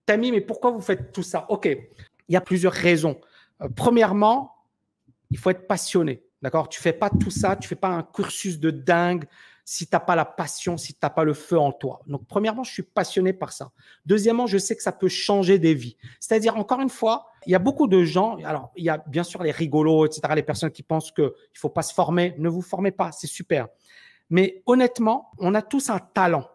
Tammy, mais pourquoi vous faites tout ça? OK, il y a plusieurs raisons. Premièrement, il faut être passionné. D'accord? Tu ne fais pas tout ça, tu ne fais pas un cursus de dingue si tu n'as pas la passion, si tu n'as pas le feu en toi. Donc, premièrement, je suis passionné par ça. Deuxièmement, je sais que ça peut changer des vies. C'est-à-dire, encore une fois, il y a beaucoup de gens, alors, il y a bien sûr les rigolos, etc., les personnes qui pensent qu'il ne faut pas se former. Ne vous formez pas, c'est super. Mais honnêtement, on a tous un talent.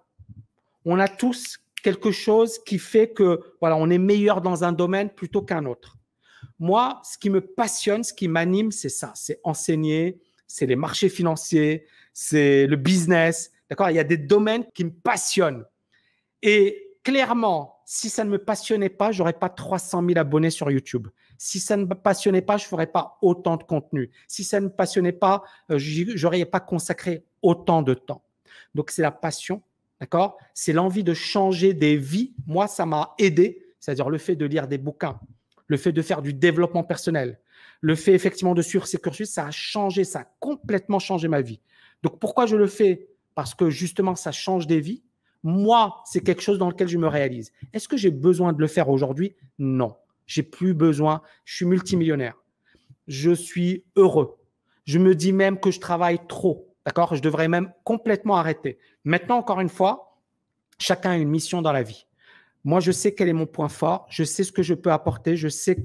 On a tous quelque chose qui fait que, voilà, on est meilleur dans un domaine plutôt qu'un autre. Moi, ce qui me passionne, ce qui m'anime, c'est ça. C'est enseigner, c'est les marchés financiers, c'est le business. D'accord? Il y a des domaines qui me passionnent. Et clairement, si ça ne me passionnait pas, je n'aurais pas 300 000 abonnés sur YouTube. Si ça ne me passionnait pas, je ne ferais pas autant de contenu. Si ça ne me passionnait pas, je n'aurais pas consacré autant de temps. Donc, c'est la passion. D'accord? C'est l'envie de changer des vies. Moi, ça m'a aidé. C'est-à-dire le fait de lire des bouquins, le fait de faire du développement personnel, le fait effectivement de suivre ces cursus, ça a changé, ça a complètement changé ma vie. Donc, pourquoi je le fais? Parce que justement, ça change des vies. Moi, c'est quelque chose dans lequel je me réalise. Est-ce que j'ai besoin de le faire aujourd'hui? Non, j'ai plus besoin. Je suis multimillionnaire. Je suis heureux. Je me dis même que je travaille trop. D'accord? Je devrais même complètement arrêter. Maintenant, encore une fois, chacun a une mission dans la vie. Moi, je sais quel est mon point fort, je sais ce que je peux apporter, je sais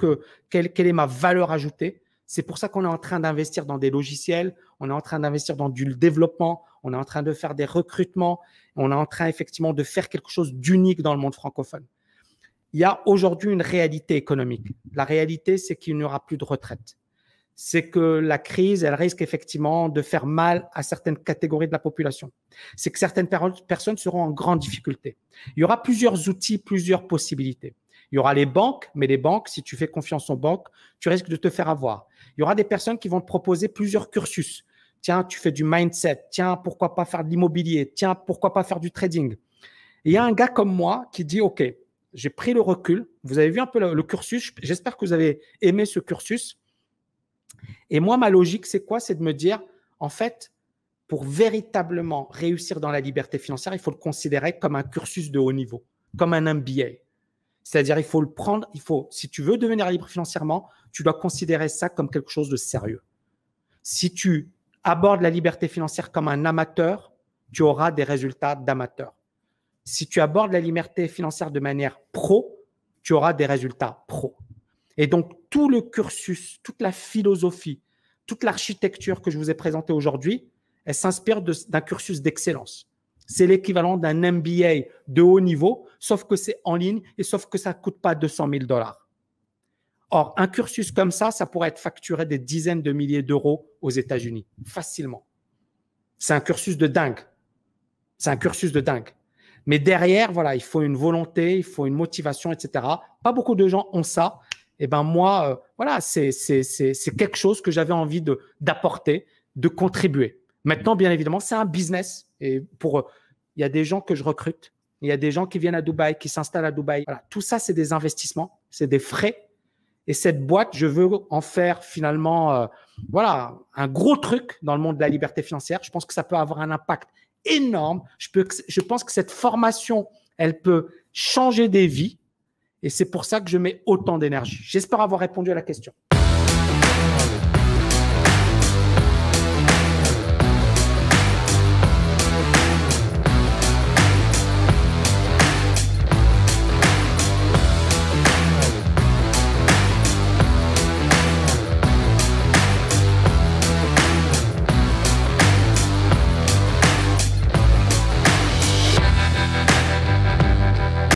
quelle est ma valeur ajoutée. C'est pour ça qu'on est en train d'investir dans des logiciels, on est en train d'investir dans du développement, on est en train de faire des recrutements, on est en train effectivement de faire quelque chose d'unique dans le monde francophone. Il y a aujourd'hui une réalité économique. La réalité, c'est qu'il n'y aura plus de retraite. C'est que la crise, elle risque effectivement de faire mal à certaines catégories de la population. C'est que certaines personnes seront en grande difficulté. Il y aura plusieurs outils, plusieurs possibilités. Il y aura les banques, mais les banques, si tu fais confiance aux banques, tu risques de te faire avoir. Il y aura des personnes qui vont te proposer plusieurs cursus. Tiens, tu fais du mindset. Tiens, pourquoi pas faire de l'immobilier? Tiens, pourquoi pas faire du trading? Et il y a un gars comme moi qui dit, OK, j'ai pris le recul. Vous avez vu un peu le cursus. J'espère que vous avez aimé ce cursus. Et moi, ma logique, c'est quoi? C'est de me dire, en fait, pour véritablement réussir dans la liberté financière, il faut le considérer comme un cursus de haut niveau, comme un MBA. C'est-à-dire, il faut le prendre, si tu veux devenir libre financièrement, tu dois considérer ça comme quelque chose de sérieux. Si tu abordes la liberté financière comme un amateur, tu auras des résultats d'amateur. Si tu abordes la liberté financière de manière pro, tu auras des résultats pro. Et donc, tout le cursus, toute la philosophie, toute l'architecture que je vous ai présentée aujourd'hui, elle s'inspire d'un cursus d'excellence. C'est l'équivalent d'un MBA de haut niveau, sauf que c'est en ligne et sauf que ça ne coûte pas 200 000 $. Or, un cursus comme ça pourrait être facturé des dizaines de milliers d'euros aux États-Unis, facilement. C'est un cursus de dingue. C'est un cursus de dingue. Mais derrière, voilà, il faut une volonté, il faut une motivation, etc. Pas beaucoup de gens ont ça. Et ben moi, voilà, c'est quelque chose que j'avais envie d'apporter, de contribuer. Maintenant, bien évidemment, c'est un business. Et il y a des gens que je recrute, il y a des gens qui viennent à Dubaï, qui s'installent à Dubaï. Voilà, tout ça, c'est des investissements, c'est des frais. Et cette boîte, je veux en faire finalement, voilà, un gros truc dans le monde de la liberté financière. Je pense que ça peut avoir un impact énorme. Je pense que cette formation, elle peut changer des vies. Et c'est pour ça que je mets autant d'énergie. J'espère avoir répondu à la question.